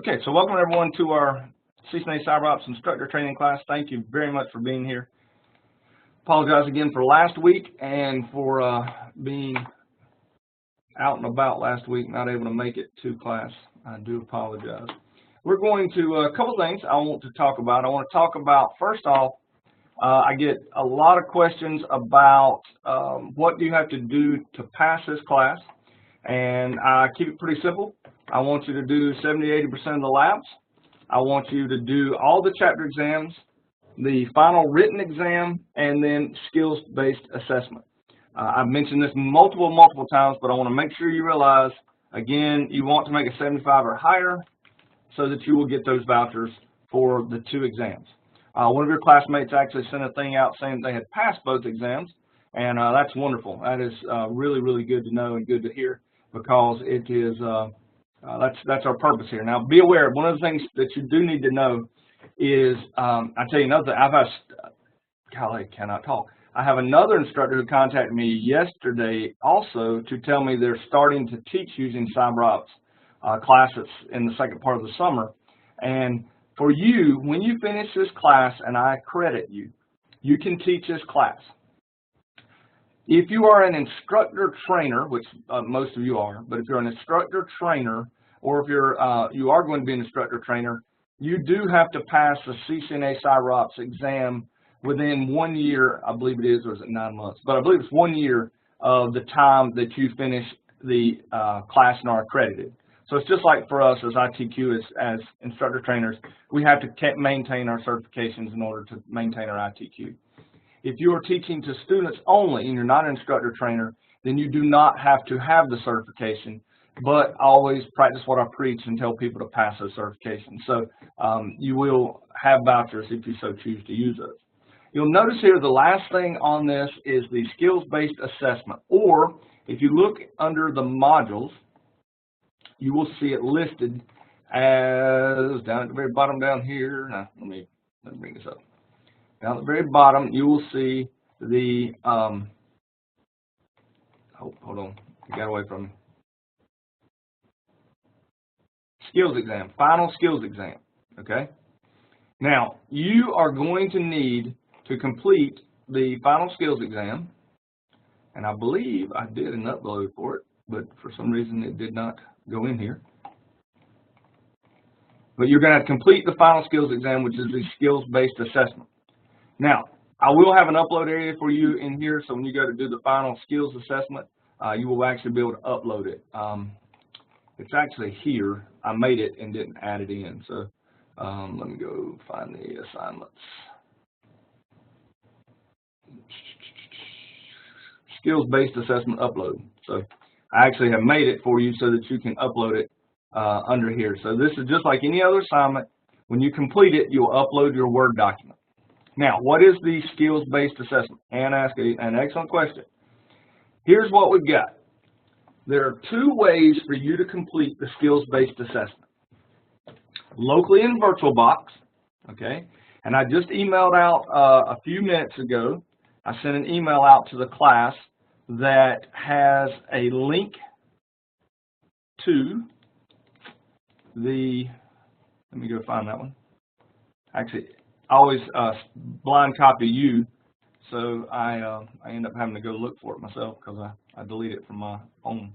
Okay, so welcome everyone to our ITC Cyberops instructor training class. Thank you very much for being here. Apologize again for last week and for being out and about last week, not able to make it to class. I do apologize. We're going to, a couple things I want to talk about. I want to talk about, first off, I get a lot of questions about what do you have to do to pass this class, and I keep it pretty simple. I want you to do 70–80% of the labs. I want you to do all the chapter exams, the final written exam, and then skills-based assessment. I've mentioned this multiple times, but I want to make sure you realize, again, you want to make a 75 or higher so that you will get those vouchers for the 2 exams. One of your classmates actually sent a thing out saying they had passed both exams, and that's wonderful. That is really good to know and good to hear, because it is that's our purpose here. Now, be aware, one of the things that you do need to know is, I tell you another thing, golly, I cannot talk. I have another instructor who contacted me yesterday also to tell me they're starting to teach using Cyberops classes in the second part of the summer. And for you, when you finish this class and I accredit you, you can teach this class. If you are an instructor trainer, which most of you are, but if you're an instructor trainer, or if you are going to be an instructor trainer, you do have to pass the CCNA Cyberops exam within 1 year, I believe it is, or is it 9 months? But I believe it's 1 year of the time that you finish the class and are accredited. So it's just like for us as ITQ, as instructor trainers, we have to maintain our certifications in order to maintain our ITQ. If you are teaching to students only and you're not an instructor trainer, then you do not have to have the certification, but always practice what I preach and tell people to pass those certifications. So you will have vouchers if you so choose to use those. You'll notice here the last thing on this is the skills-based assessment, or if you look under the modules, you will see it listed as down at the very bottom down here. Now, let me bring this up. Down at the very bottom, you will see the, hold on, I got away from me. Skills exam, final skills exam, okay? Now, you are going to need to complete the final skills exam, and I believe I did an upload for it, but for some reason it did not go in here. But you're going to complete the final skills exam, which is the skills-based assessment. Now, I will have an upload area for you in here, so when you go to do the final skills assessment, you will actually be able to upload it. It's actually here. I made it and didn't add it in, so let me go find the assignments. Skills-based assessment upload. So I actually have made it for you so that you can upload it under here. So this is just like any other assignment. When you complete it, you'll upload your Word document. Now, what is the skills-based assessment? And ask an excellent question. Here's what we've got. There are 2 ways for you to complete the skills-based assessment. Locally in VirtualBox, okay? And I just emailed out a few minutes ago. I sent an email out to the class that has a link to the, let me go find that one. Actually, I always blind copy you, so I end up having to go look for it myself because I delete it from my own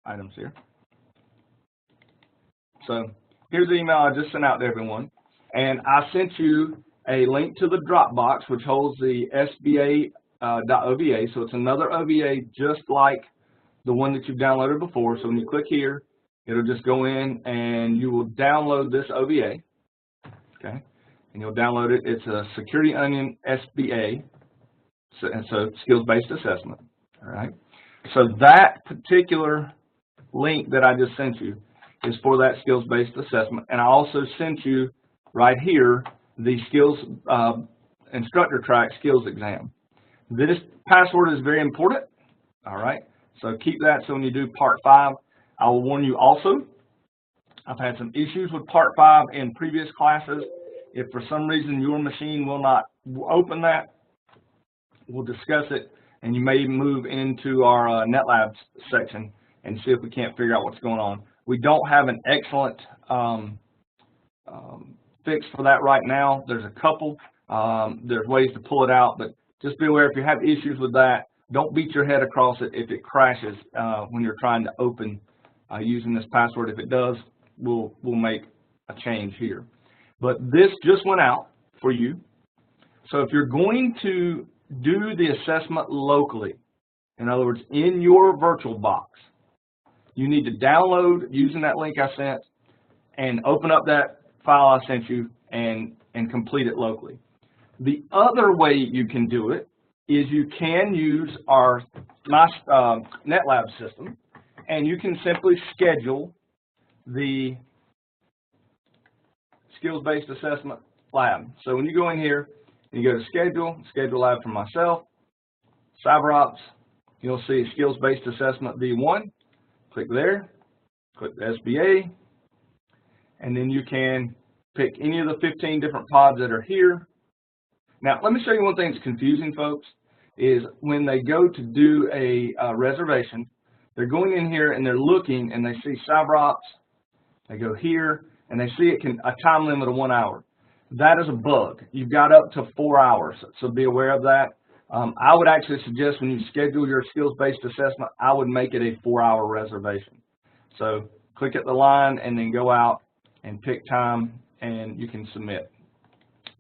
items here. So here's the email I just sent out to everyone, and I sent you a link to the Dropbox, which holds the SBA.OVA. So it's another OVA just like the one that you've downloaded before. So when you click here, it'll just go in and you will download this OVA, okay? And you'll download it. It's a Security Onion SBA, so skills-based assessment, all right? So that particular link that I just sent you is for that skills-based assessment. And I also sent you right here the skills instructor track skills exam. This password is very important, all right? So keep that so when you do part 5, I will warn you also, I've had some issues with part 5 in previous classes. If for some reason your machine will not open that, we'll discuss it, and you may move into our NetLabs section and see if we can't figure out what's going on. We don't have an excellent fix for that right now. There's a couple. There's ways to pull it out, but just be aware if you have issues with that, don't beat your head across it if it crashes when you're trying to open using this password. If it does, we'll make a change here. But this just went out for you. So if you're going to do the assessment locally, in other words, in your virtual box, you need to download using that link I sent and open up that file I sent you and complete it locally. The other way you can do it is you can use our NetLab system, and you can simply schedule the skills-based assessment lab. So when you go in here, you go to schedule lab for myself, Cyberops, you'll see skills-based assessment V1. Click there, click the SBA, and then you can pick any of the 15 different pods that are here. Now, let me show you one thing that's confusing, folks, is when they go to do a reservation, they're going in here and they're looking and they see Cyberops, they go here, and they see a time limit of 1 hour. That is a bug. You've got up to 4 hours, so be aware of that. I would actually suggest when you schedule your skills-based assessment, I would make it a 4-hour reservation. So click at the line and then go out and pick time and you can submit.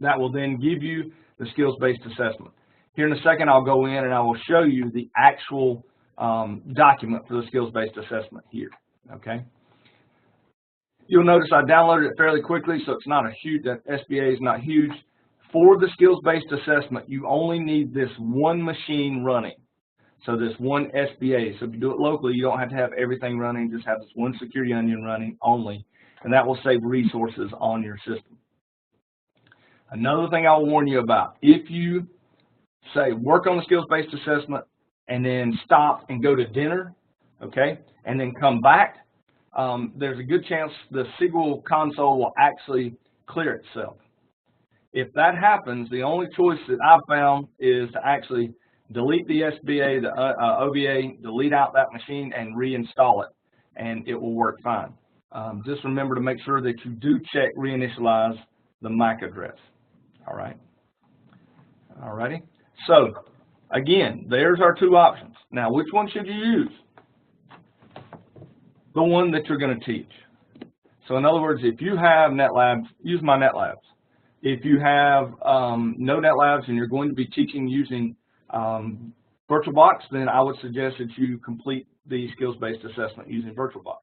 That will then give you the skills-based assessment. Here in a second, I'll go in and I will show you the actual document for the skills-based assessment here, okay? You'll notice I downloaded it fairly quickly, so it's not a huge, that SBA is not huge. For the skills-based assessment, you only need this one machine running, so this one SBA. So if you do it locally, you don't have to have everything running, just have this one security onion running only, and that will save resources on your system. Another thing I'll warn you about, if you say work on the skills-based assessment and then stop and go to dinner, okay, and then come back, there's a good chance the SQL console will actually clear itself. If that happens, the only choice that I've found is to actually delete the SBA, the OVA, delete out that machine and reinstall it, and it will work fine. Just remember to make sure that you do check reinitialize the MAC address. All right. All righty. So again, there's our two options. Now, which one should you use? The one that you're going to teach. So in other words, if you have NetLabs, use my NetLabs. If you have no NetLabs and you're going to be teaching using VirtualBox, then I would suggest that you complete the skills-based assessment using VirtualBox.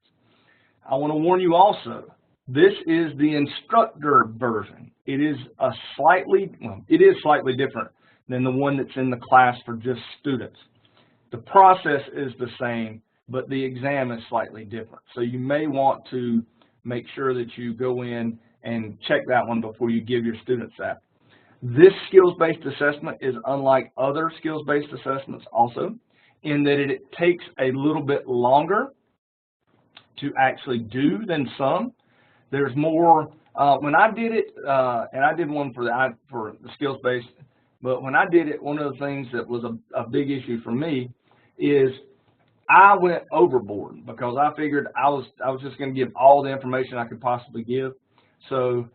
I want to warn you also, this is the instructor version. It is slightly different than the one that's in the class for just students. The process is the same, but the exam is slightly different. So you may want to make sure that you go in and check that one before you give your students that. This skills-based assessment is unlike other skills-based assessments also, in that it takes a little bit longer to actually do than some. There's more, when I did it, and I did one for the skills-based, but when I did it, one of the things that was a big issue for me is I went overboard because I figured I was just going to give all the information I could possibly give. So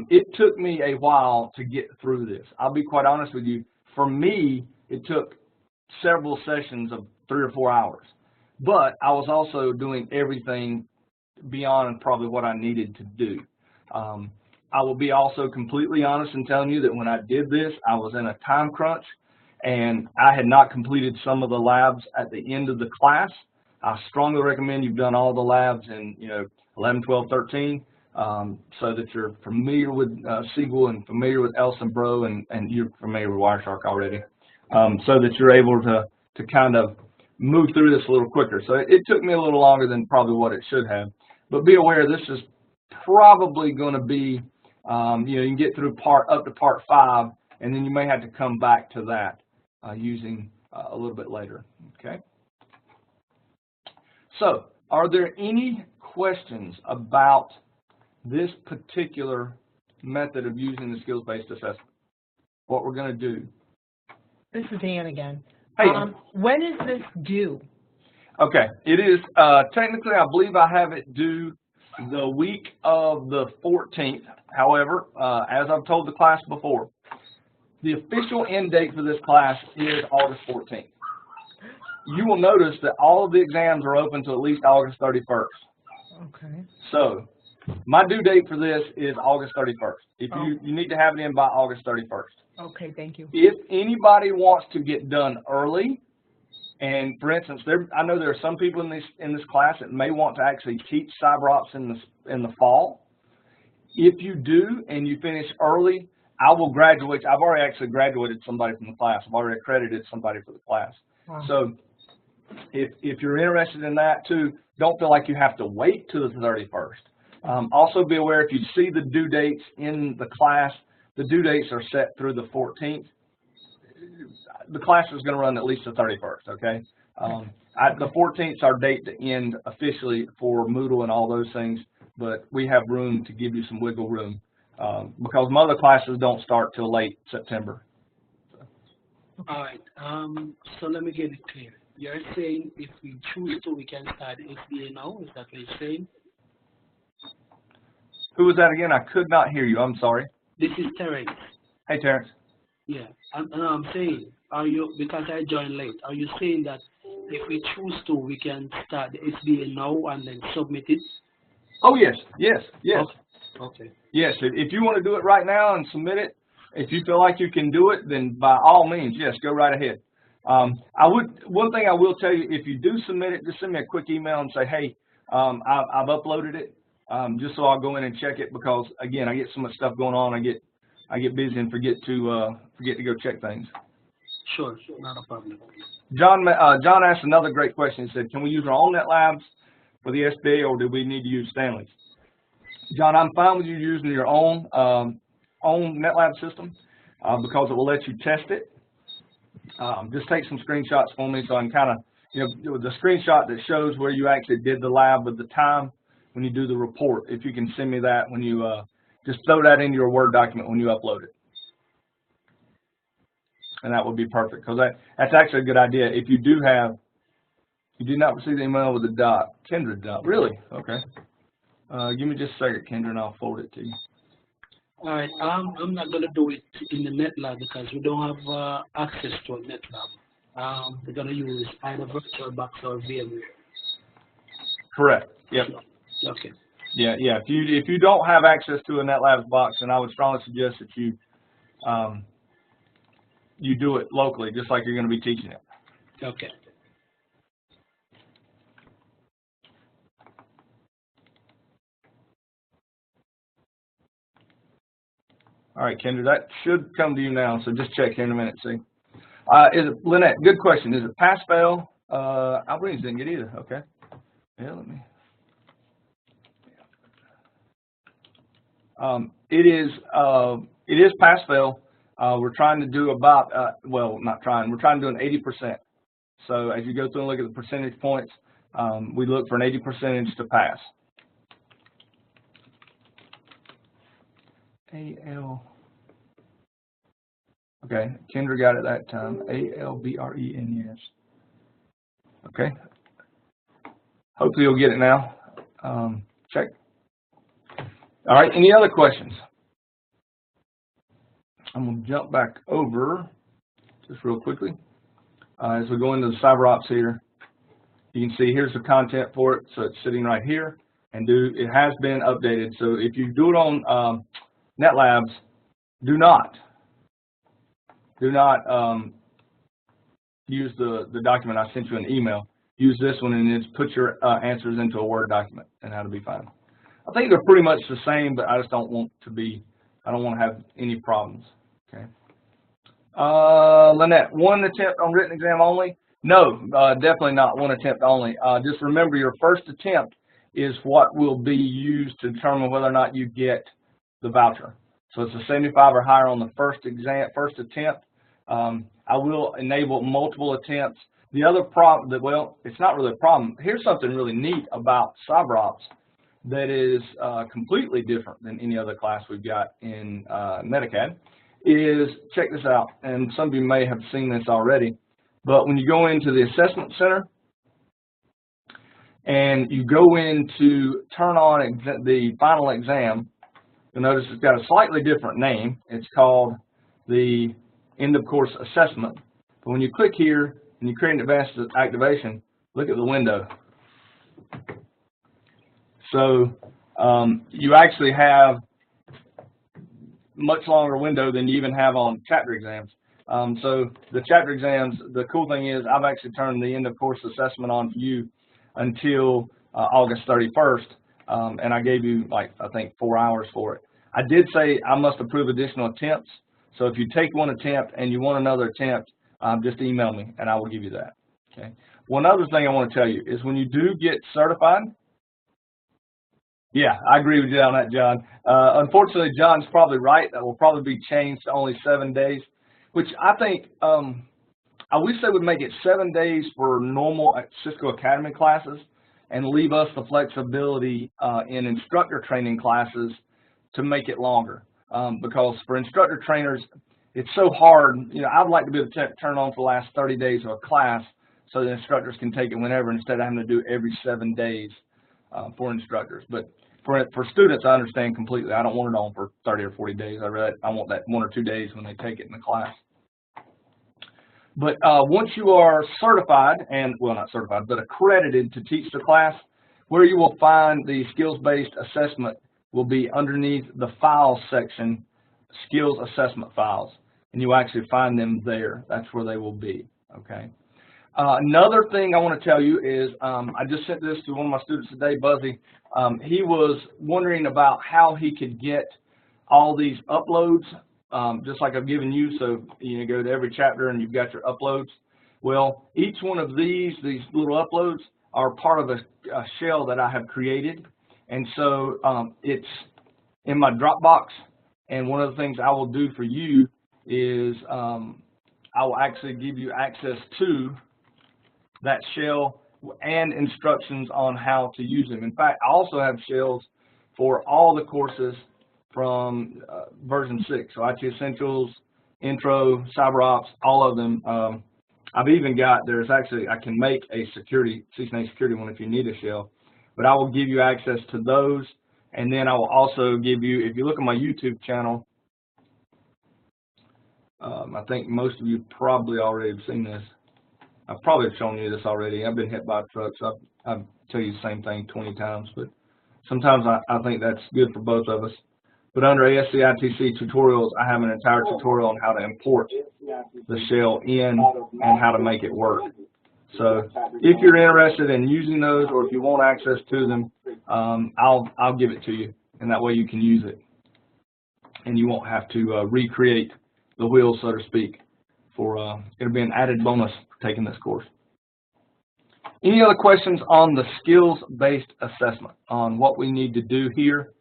it took me a while to get through this. I'll be quite honest with you. For me, it took several sessions of 3 or 4 hours. But I was also doing everything beyond probably what I needed to do. I will be also completely honest in telling you that when I did this, I was in a time crunch and I had not completed some of the labs at the end of the class. I strongly recommend you've done all the labs in 11, 12, 13 so that you're familiar with SQL and familiar with Elson Bro and you're familiar with Wireshark already, so that you're able to kind of move through this a little quicker. So it took me a little longer than probably what it should have. But be aware, this is probably going to be, you can get through up to part 5, and then you may have to come back to that using a little bit later. Okay. So, are there any questions about this particular method of using the skills-based assessment? What we're going to do. This is Ann again. Hey. When is this due? Okay, it is technically, I believe I have it due the week of the 14th. However, as I've told the class before, the official end date for this class is August 14th. You will notice that all of the exams are open to at least August 31st. Okay. So my due date for this is August 31st. If you need to have it in by August 31st. Okay, thank you. If anybody wants to get done early, and for instance, I know there are some people in this class that may want to actually teach Cyberops in the fall. If you do and you finish early, I will graduate. I've already actually graduated somebody from the class. I've already accredited somebody for the class. Wow. So if you're interested in that too, don't feel like you have to wait till the 31st. Also be aware, if you see the due dates in the class, the due dates are set through the 14th. The class is going to run at least the 31st, okay? The 14th is our date to end officially for Moodle and all those things, but we have room to give you some wiggle room because my other classes don't start till late September. All right, so let me get it clear. You're saying if we choose to, we can start SBA now? Is that what you're saying? Who was that again? I could not hear you. I'm sorry. This is Terrence. Hey, Terrence. Yeah, I'm saying, because I joined late, are you saying that if we choose to, we can start the SBA now and then submit it? Oh, yes, yes, yes. Okay. Yes, if you want to do it right now and submit it, if you feel like you can do it, then by all means, yes, go right ahead. One thing I will tell you, if you do submit it, just send me a quick email and say, hey, I've uploaded it, just so I'll go in and check it because, again, I get so much stuff going on, I get busy and forget to go check things. Sure, not a problem. John asked another great question. He said, can we use our own NetLabs for the SBA or do we need to use Stanley's? John, I'm fine with you using your own NetLab system because it will let you test it. Just take some screenshots for me so I can kind of, the screenshot that shows where you actually did the lab with the time when you do the report. If you can send me that when you, just throw that into your Word document when you upload it. And that would be perfect because that's actually a good idea. If you do not receive the email with the dot, Kendra dot, really? Okay. Give me just a second, Kendra, and I'll forward it to you. All right, I'm not going to do it in the NetLab because we don't have access to a NetLab. We're going to use either VirtualBox or VMware. Correct. Yep. Okay. Yeah. If you don't have access to a NetLabs box, then I would strongly suggest that you do it locally, just like you're going to be teaching it. Okay. All right, Kendra, that should come to you now, so just check here in a minute, see. Lynette, good question. Is it pass-fail? Albrines didn't get either, okay. Yeah, let me. It is pass-fail. We're trying to do about, well, not trying, we're trying to do an 80%. So as you go through and look at the percentage points, we look for an 80% to pass. A-L. Okay, Kendra got it that time. A-L-B-R-E-N-E-S. Okay. Hopefully you'll get it now. Check. All right, any other questions? I'm going to jump back over just real quickly. As we go into the Cyberops here, you can see here's the content for it. So it's sitting right here, and it has been updated. So if you do it on NetLabs, do not use the document I sent you an email. Use this one and just put your answers into a Word document, and that'll be fine. I think they're pretty much the same, but I just don't want to have any problems. Okay. Lynette, one attempt on written exam only? No, definitely not one attempt only. Just remember your first attempt is what will be used to determine whether or not you get the voucher. So it's a 75 or higher on the first attempt. I will enable multiple attempts. The other problem well, it's not really a problem. Here's something really neat about Cyberops that is completely different than any other class we've got in Metacad is, check this out, and some of you may have seen this already, but when you go into the assessment center and you go in to turn on the final exam, you'll notice it's got a slightly different name. It's called the end of course assessment. But when you click here and you create an advanced activation, look at the window. So you actually have much longer window than you even have on chapter exams. So the chapter exams, the cool thing is I've actually turned the end of course assessment on for you until August 31st, and I gave you like I think 4 hours for it. I did say I must approve additional attempts, so if you take one attempt and you want another attempt, just email me and I will give you that. Okay. One other thing I want to tell you is when you do get certified, yeah, I agree with you on that, John. Unfortunately, John's probably right. That will probably be changed to only 7 days, which I think I wish they would make it 7 days for normal Cisco Academy classes and leave us the flexibility in instructor training classes to make it longer. Because for instructor trainers, it's so hard. You know, I'd like to be able to turn on for the last 30 days of a class so the instructors can take it whenever instead of having to do it every 7 days for instructors. But for students, I understand completely. I don't want it on for 30 or 40 days. I want that 1 or 2 days when they take it in the class. But once you are certified, and well, not certified, but accredited to teach the class, where you will find the skills-based assessment will be underneath the files section, skills assessment files, and you actually find them there. That's where they will be. Okay. Another thing I want to tell you is I just sent this to one of my students today, Buzzy. He was wondering about how he could get all these uploads, just like I've given you. So you go to every chapter and you've got your uploads. Well, each one of these little uploads are part of a shell that I have created. And so it's in my Dropbox. And one of the things I will do for you is I will actually give you access to that shell and instructions on how to use them. In fact, I also have shells for all the courses from version 6, so IT Essentials, Intro, Cyberops, all of them. I've even got, I can make a CCNA security one if you need a shell, but I will give you access to those, and then I will also give you, if you look at my YouTube channel, I think most of you probably already have seen this. I've probably shown you this already. I've been hit by a truck, so I'll tell you the same thing 20 times, but sometimes I think that's good for both of us. But under ASC ITC tutorials, I have an entire tutorial on how to import the shell in and how to make it work. So if you're interested in using those or if you want access to them, I'll give it to you, and that way you can use it. And you won't have to recreate the wheel, so to speak. It'll be an added bonus for taking this course. Any other questions on the skills-based assessment, on what we need to do here?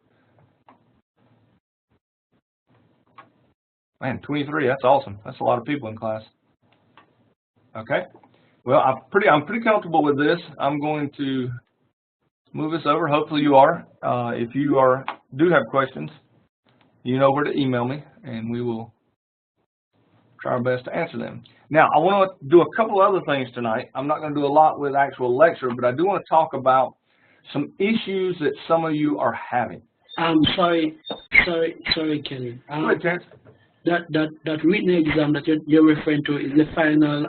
Man, 23, that's awesome. That's a lot of people in class. Okay. Well, I'm pretty comfortable with this. I'm going to move this over. Hopefully you are. If you do have questions, you know where to email me, and we will try our best to answer them. Now, I want to do a couple other things tonight. I'm not going to do a lot with actual lecture, but I do want to talk about some issues that some of you are having. Sorry, Kelly. Go ahead, Terrence. That written exam that you're referring to is the final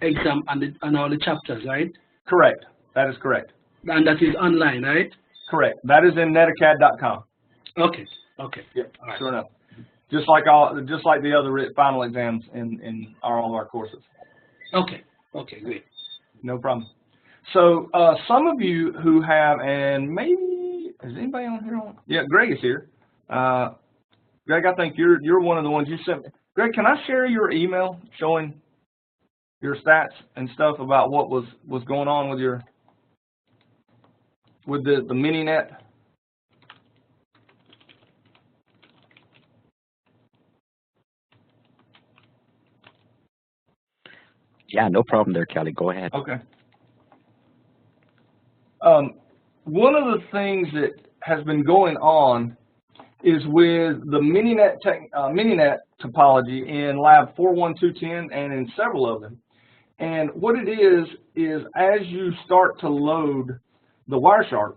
exam and all the chapters, right? Correct. That is correct. And that is online, right? Correct. That is in netacad.com. Okay. Okay. Yep. Right. Sure enough. Just like the other final exams in all of our courses. Okay. Okay. Great. No problem. So some of you who have, and maybe is anybody on here? Yeah, Greg is here. Greg, I think you're one of the ones you sent me. Greg, can I share your email showing your stats and stuff about what was going on with the mini-net? Yeah, no problem there, Kelly. Go ahead. Okay. One of the things that has been going on is with the mini-net topology in lab 41210 and in several of them, And what it is as you start to load the Wireshark,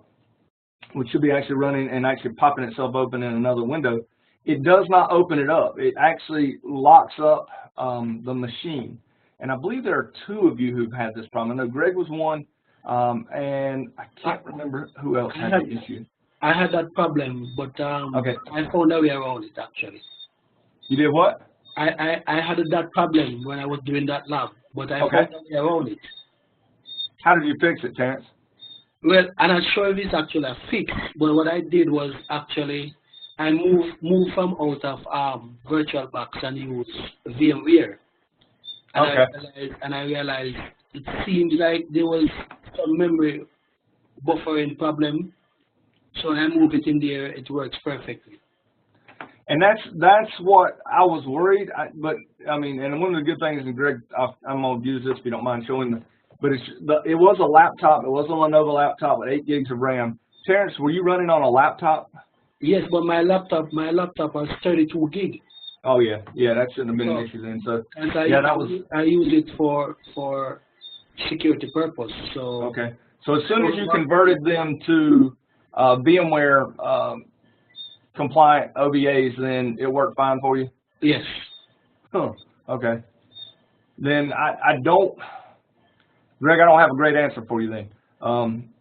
which should be actually running and actually popping itself open in another window, it does not open it up. It actually locks up the machine. And I believe there are 2 of you who've had this problem. I know Greg was one, and I can't remember who else had the issue. I had that problem, but okay. I found a way around it, actually. You did what? I had that problem when I was doing that lab, but I found a way around it. How did you fix it, Terrence? Well, I'm not sure if it's actually a fix, but what I did was actually I moved from out of VirtualBox and used VMware. And I realized it seemed like there was some memory buffering problem. So when I move it in there, it works perfectly. And that's what I was worried. But I mean, and one of the good things, and Greg, I'm gonna use this if you don't mind showing the. But it was a laptop. It was a Lenovo laptop with 8 gigs of RAM. Terrence, were you running on a laptop? Yes, but my laptop was 32 gig. Oh yeah, that shouldn't have been an issue then. So I use it for security purpose. So okay. So as soon as you converted them to VMware compliant OVAs, then it worked fine for you? Yes. Huh. Okay. Then I don't, Greg, I don't have a great answer for you then,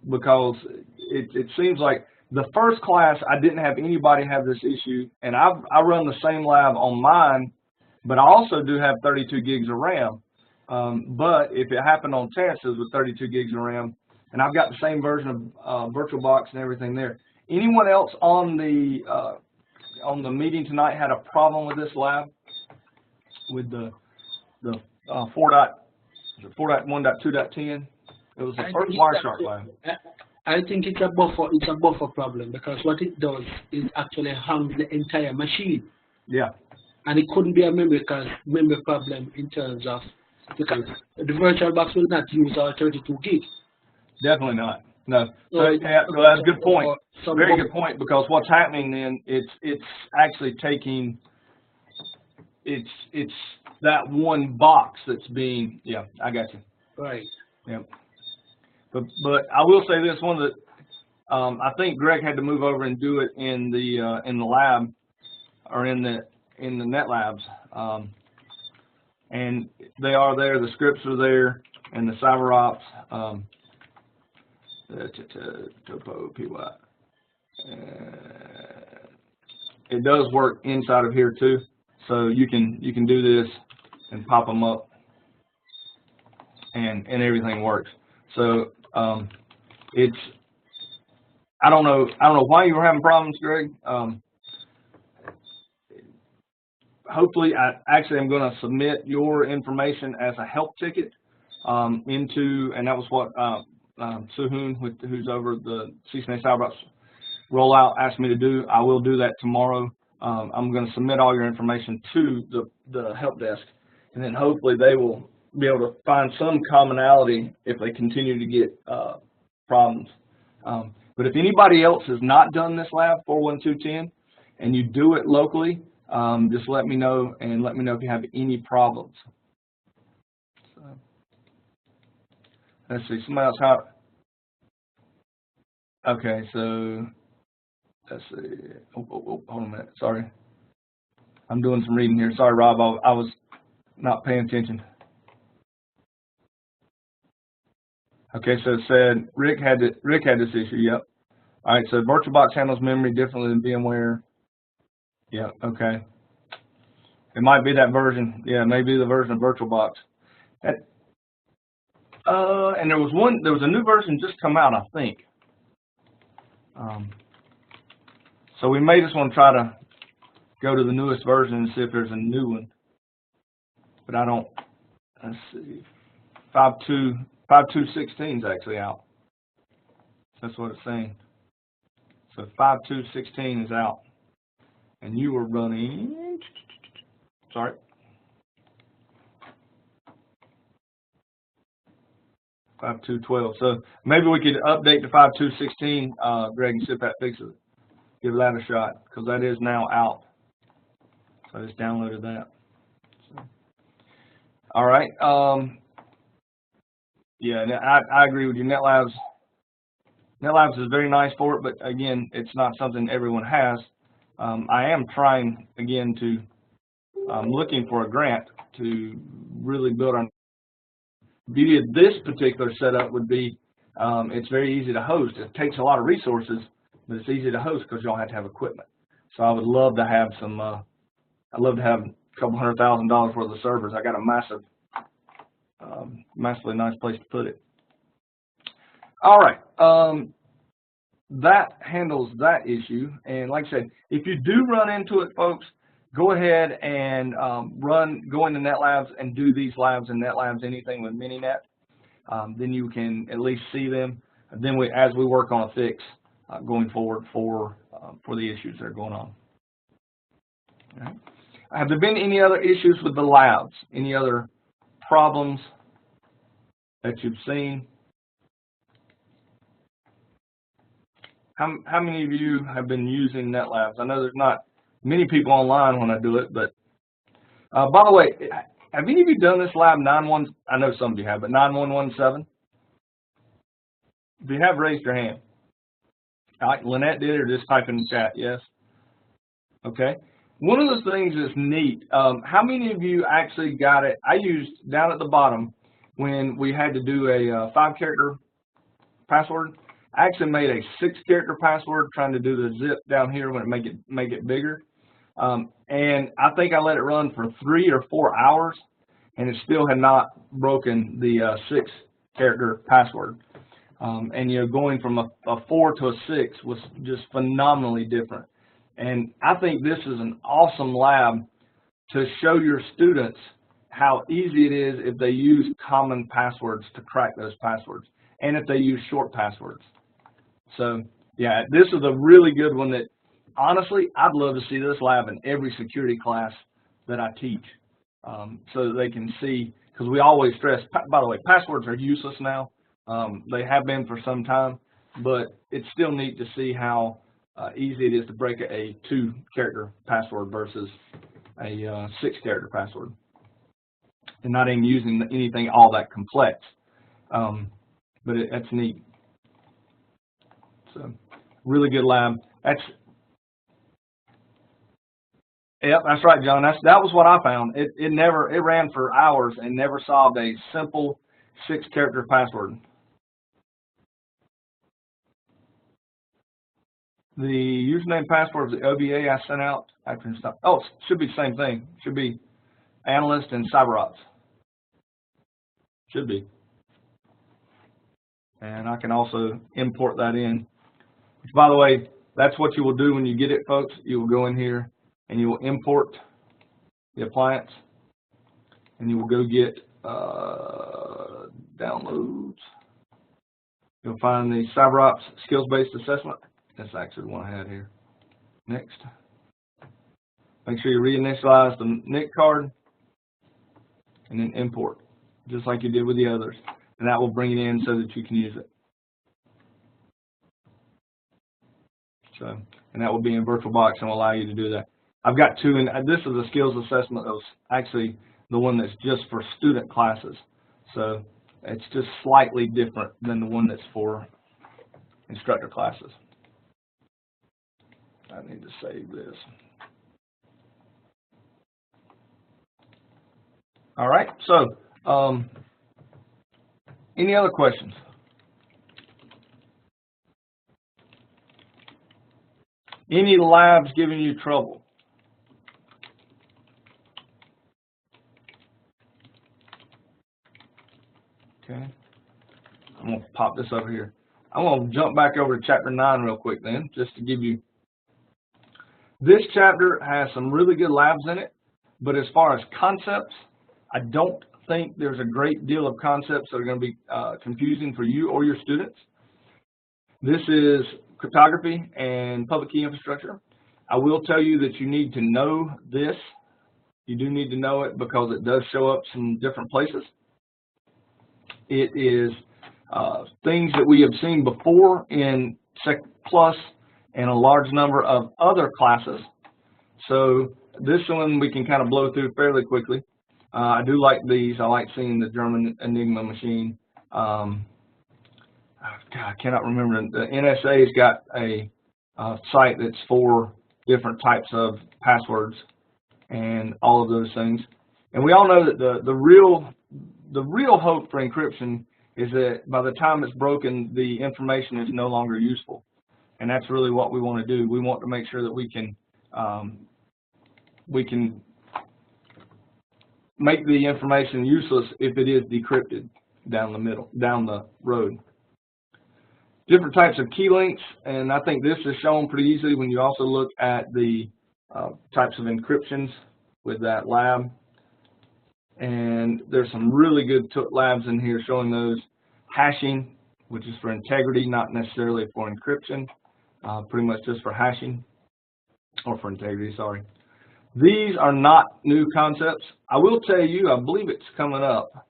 because it seems like the first class I didn't have anybody have this issue, and I run the same lab on mine, but I also do have 32 gigs of RAM. But if it happened on Terrence's with 32 gigs of RAM, and I've got the same version of VirtualBox and everything there. Anyone else on the meeting tonight had a problem with this lab, with the 4.1.2.10? It was the first Wireshark lab. I think it's a buffer problem, because what it does is actually hangs the entire machine. Yeah. And it couldn't be a memory problem in terms of, because the VirtualBox will not use our 32 gig. Definitely not. No. So yeah, well, that's a good point. Very good point, because what's happening then, it's actually taking, it's that one box that's being, yeah, I got you. Right. Yeah. But I will say this, one of the, I think Greg had to move over and do it in the lab, or in the net labs, and they are there. The scripts are there, and the Cyberops. Topo py. It does work inside of here too, so you can do this and pop them up, and everything works. So it's, I don't know why you were having problems, Greg. Hopefully, I'm going to submit your information as a help ticket into, and that was what Suhoon, who's over the CCNA Cyberops rollout, asked me to do. I will do that tomorrow. I'm going to submit all your information to the help desk, and then hopefully they will be able to find some commonality if they continue to get problems. But if anybody else has not done this lab 41210 and you do it locally, just let me know, and let me know if you have any problems. So, let's see, somebody else have. Okay, so let's see. Oh, hold on a minute. Sorry, I'm doing some reading here. Sorry, Rob, I was not paying attention. Okay, so it said Rick had this issue. Yep. All right, so VirtualBox handles memory differently than VMware. Yeah, okay. It might be that version. Yeah, maybe the version of VirtualBox. And there was a new version just come out, I think. So we may just want to try to go to the newest version and see if there's a new one. But I don't. Let's see. 5.2.16 is actually out. That's what it's saying. So 5.2.16 is out. And you were running, sorry, 5.2.12. So maybe we could update to 5.2.16, Greg, and see if that fixes it. Give that a shot, because that is now out. So I just downloaded that. So, all right. Yeah, and I agree with you. NetLabs is very nice for it, but again, it's not something everyone has. I am trying again to looking for a grant to really build on. The beauty of this particular setup would be it's very easy to host. It takes a lot of resources, but it's easy to host because you don't have to have equipment. So I would love to have some. I'd love to have a couple $100,000 worth of servers. I got a massively nice place to put it. All right, that handles that issue. And like I said, if you do run into it, folks, go ahead and go into NetLabs and do these labs in NetLabs, anything with Mininet. Then you can at least see them. And then as we work on a fix going forward for the issues that are going on. All right. Have there been any other issues with the labs? Any other problems that you've seen? How many of you have been using NetLabs? I know there's not many people online when I do it, but by the way, have any of you done this lab 9-1? I know some of you have, but 9117? If you have, raised your hand. All right, Lynette did, or just type in the chat, yes? Okay. One of the things that's neat, how many of you actually got it? I used down at the bottom when we had to do a 5-character password. I actually made a 6-character password trying to do the zip down here when it make it bigger. And I think I let it run for 3 or 4 hours, and it still had not broken the 6-character password. And you know, going from a 4 to a 6 was just phenomenally different. And I think this is an awesome lab to show your students how easy it is if they use common passwords to crack those passwords, and if they use short passwords. So yeah, this is a really good one that, honestly, I'd love to see this lab in every security class that I teach, so that they can see, because we always stress, by the way, passwords are useless now. They have been for some time, but it's still neat to see how easy it is to break a 2-character password versus a 6-character password, and not even using anything all that complex. But that's neat. So, really good lab. Yep, that's right, John. That was what I found. It ran for hours and never solved a simple 6-character password. The username password of the OBA I sent out after install. Oh, it should be the same thing. Should be analyst and Cyberops. Should be. And I can also import that in. Which, by the way, that's what you will do when you get it, folks. You will go in here and you will import the appliance, and you will go get downloads. You'll find the Cyberops skills-based assessment. That's actually the one I had here. Next. Make sure you reinitialize the NIC card and then import, just like you did with the others. And that will bring it in so that you can use it. So, and that will be in VirtualBox and will allow you to do that. I've got 2, and this is a skills assessment that was actually the one that's just for student classes. So it's just slightly different than the one that's for instructor classes. I need to save this. All right, so any other questions? Any labs giving you trouble? Okay, I'm going to pop this over here. I'm going to jump back over to chapter 9 real quick then, just to give you. This chapter has some really good labs in it, but as far as concepts, I don't think there's a great deal of concepts that are going to be confusing for you or your students. This is cryptography and public key infrastructure. I will tell you that you need to know this. You do need to know it because it does show up some different places. It is things that we have seen before in Sec Plus and a large number of other classes. So this one we can kind of blow through fairly quickly. I do like these. I like seeing the German Enigma machine God, I cannot remember. The NSA's got a site that's for different types of passwords and all of those things. And we all know that the real hope for encryption is that by the time it's broken, the information is no longer useful. And that's really what we want to do. We want to make sure that we can make the information useless if it is decrypted down the road. Different types of key links, and I think this is shown pretty easily when you also look at the types of encryptions with that lab. And there's some really good labs in here showing those. Hashing, which is for integrity, not necessarily for encryption, pretty much just for hashing, or for integrity, sorry. These are not new concepts. I will tell you, I believe it's coming up,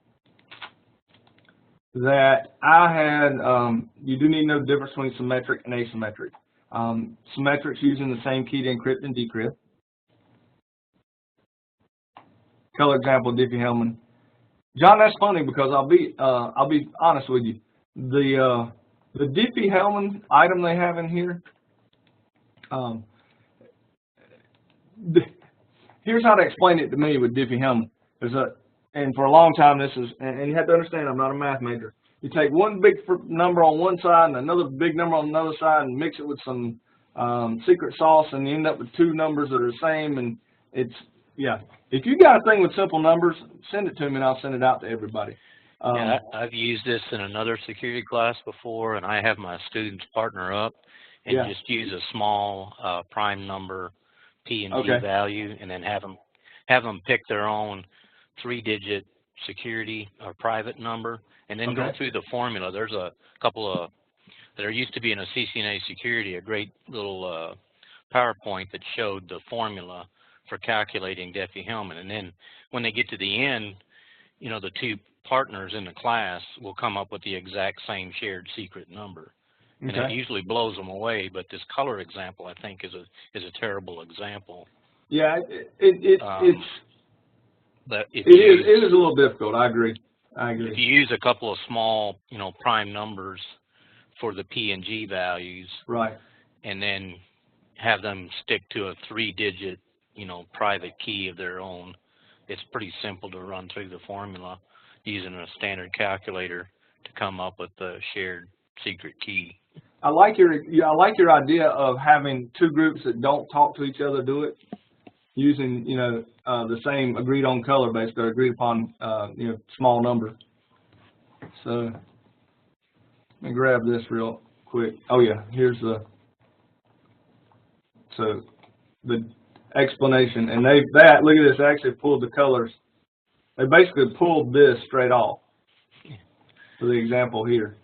that I had, you do need to know the difference between symmetric and asymmetric. Symmetric's using the same key to encrypt and decrypt. Color example, Diffie-Hellman. John, that's funny because I'll be honest with you. The Diffie-Hellman item they have in here, here's how to explain it to me with Diffie-Hellman. And for a long time, and you have to understand, I'm not a math major. You take one big number on one side and another big number on another side and mix it with some secret sauce, and you end up with two numbers that are the same, and it's, yeah. If you got a thing with simple numbers, send it to me and I'll send it out to everybody. Yeah, I've used this in another security class before, and I have my students partner up and just use a small prime number P and G value, and then have them pick their own 3-digit security or private number, and then go through the formula. There's a couple of, there used to be in a CCNA security, a great little PowerPoint that showed the formula for calculating Diffie-Hellman, and then when they get to the end, you know, the two partners in the class will come up with the exact same shared secret number, and it usually blows them away. But this color example, I think, is a terrible example. Yeah, it is a little difficult. I agree. If you use a couple of small, you know, prime numbers for the P and G values, right, and then have them stick to a 3-digit, you know, private key of their own, it's pretty simple to run through the formula using a standard calculator to come up with the shared secret key. I like your idea of having two groups that don't talk to each other do it, using, you know, the same agreed on color, basically, or agreed upon, you know, small number. So let me grab this real quick. Oh yeah, here's the explanation, and look at this, they actually pulled the colors. They basically pulled this straight off for the example here.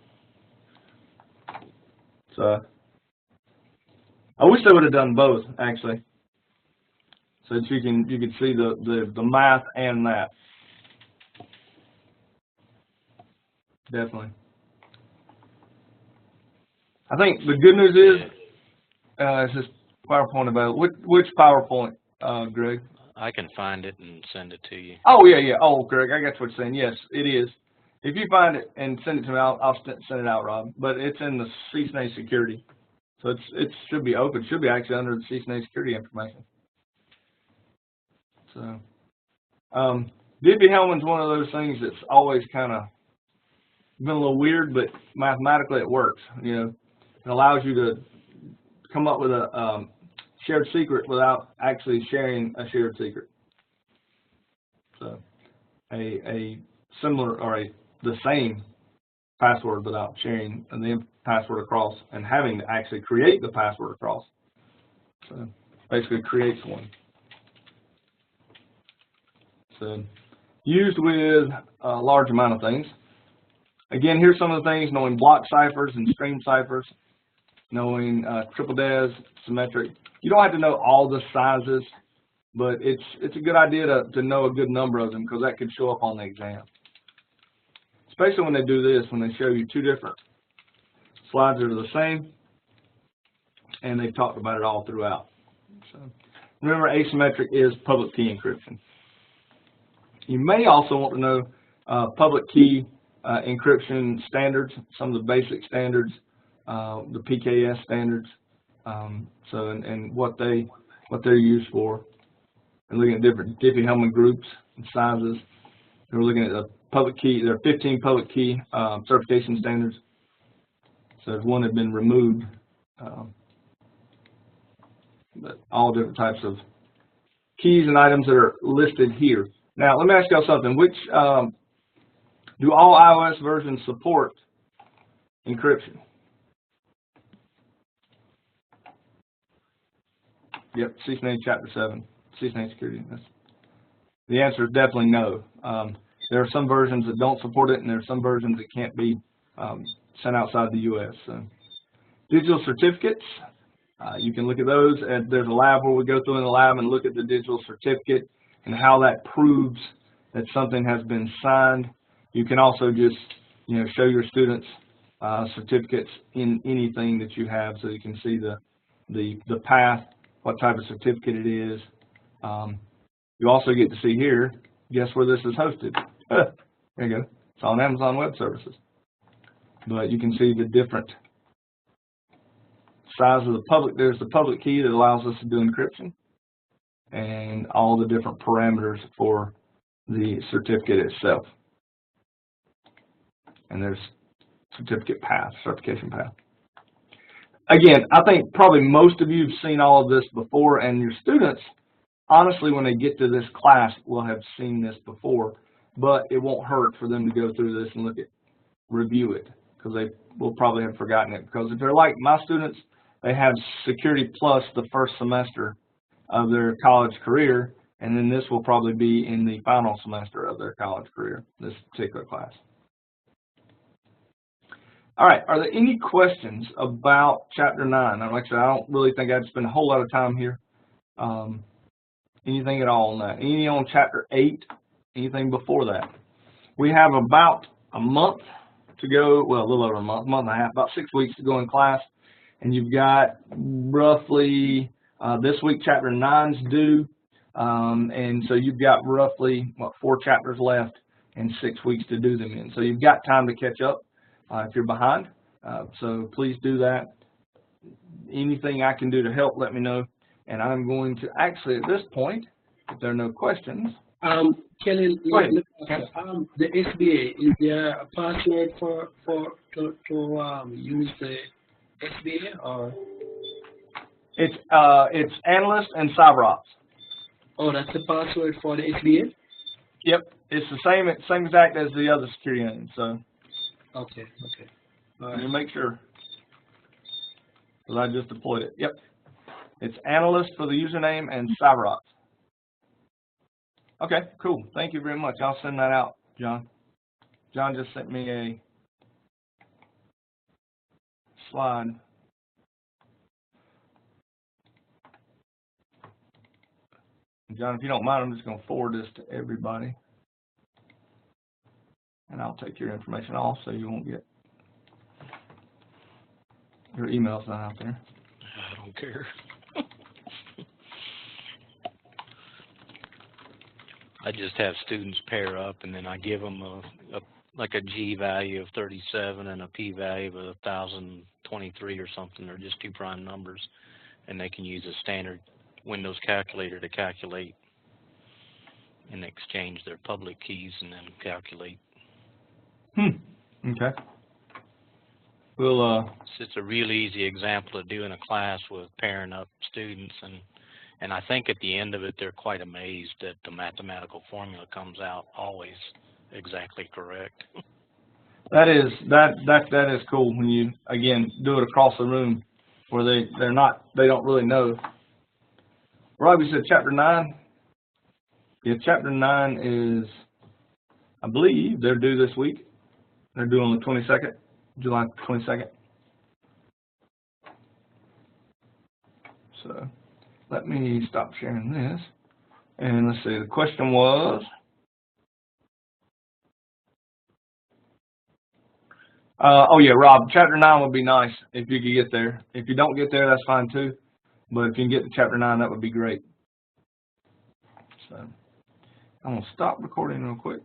So I wish they would have done both, actually, so that you could see the math and that. Definitely. I think the good news is it's this PowerPoint about which PowerPoint, Greg? I can find it and send it to you. Oh yeah. Oh, Greg, I got what you're saying. Yes, it is. If you find it and send it to me, I'll send it out, Rob. But it's in the CCNA security, so it should be open. It should be actually under the CCNA security information. So, Diffie-Hellman's one of those things that's always kind of been a little weird, but mathematically it works. You know, it allows you to come up with a shared secret without actually sharing a shared secret. So a similar or the same password without sharing the password across and having to actually create the password across. So basically creates one. So used with a large amount of things. Again, here's some of the things: knowing block ciphers and stream ciphers, knowing triple des, symmetric. You don't have to know all the sizes, but it's a good idea to know a good number of them, because that could show up on the exam. Especially when they do this, when they show you two different slides that are the same, and they've talked about it all throughout. So remember, asymmetric is public key encryption. You may also want to know public key encryption standards, some of the basic standards, the PKS standards, and what they're used for. And looking at different Diffie-Hellman groups and sizes. And we're looking at the public key. There are 15 public key certification standards. So if one had been removed, but all different types of keys and items that are listed here. Now, let me ask y'all something. Which do all iOS versions support encryption? Yep, CCNA Chapter 7, CCNA Security. The answer is definitely no. There are some versions that don't support it, and there are some versions that can't be sent outside the U.S. So, digital certificates, you can look at those. And there's a lab where we go through in the lab and look at the digital certificate and how that proves that something has been signed. You can also just, show your students certificates in anything that you have, so you can see the path, what type of certificate it is. You also get to see here, guess where this is hosted. There you go. It's on Amazon Web Services. But you can see the different size of the public. There's the public key that allows us to do encryption, and all the different parameters for the certificate itself. And there's certificate path, certification path. Again, I think probably most of you have seen all of this before, and your students, honestly, when they get to this class, will have seen this before, but it won't hurt for them to go through this and review it, because they will probably have forgotten it. Because if they're like my students, they have Security Plus the first semester of their college career, and then this will probably be in the final semester of their college career, this particular class. All right, are there any questions about Chapter 9? Like I said, I don't really think I'd spend a whole lot of time here. Anything at all on that? Any on Chapter 8? Anything before that? We have about a month to go, well, a little over a month and a half, about 6 weeks to go in class. And you've got roughly, this week Chapter 9's due, and so you've got roughly, 4 chapters left and 6 weeks to do them in. So you've got time to catch up if you're behind, so please do that. Anything I can do to help, let me know. And I'm going to actually, at this point, if there are no questions. Kelly, the SBA, is there a password to use the SBA, or? It's Analyst and Cyberops. Oh, that's the password for the SBA? Yep, it's the same exact as the other security name. So. Okay. Let me make sure, because I just deployed it. Yep, it's Analyst for the username and Cyberops. Okay, cool. Thank you very much. I'll send that out, John. John just sent me a slide. John, if you don't mind, I'm just going to forward this to everybody. And I'll take your information off so you won't get your emails not out there. I don't care. I just have students pair up, and then I give them like a G value of 37 and a P value of 1023 or something. They're just 2 prime numbers, and they can use a standard Windows calculator to calculate and exchange their public keys and then calculate. Okay. We'll It's just a real easy example of doing a class with pairing up students, and I think at the end of it they're quite amazed that the mathematical formula comes out always exactly correct. That is cool when you again do it across the room where they don't really know. Rob, you said Chapter 9? Yeah, Chapter 9 is, I believe they're due this week. They're due on the 22nd, July 22nd. So let me stop sharing this. And let's see, the question was, oh yeah, Rob, Chapter 9 would be nice if you could get there. If you don't get there, that's fine too. But if you can get to Chapter 9, that would be great. So I'm going to stop recording real quick.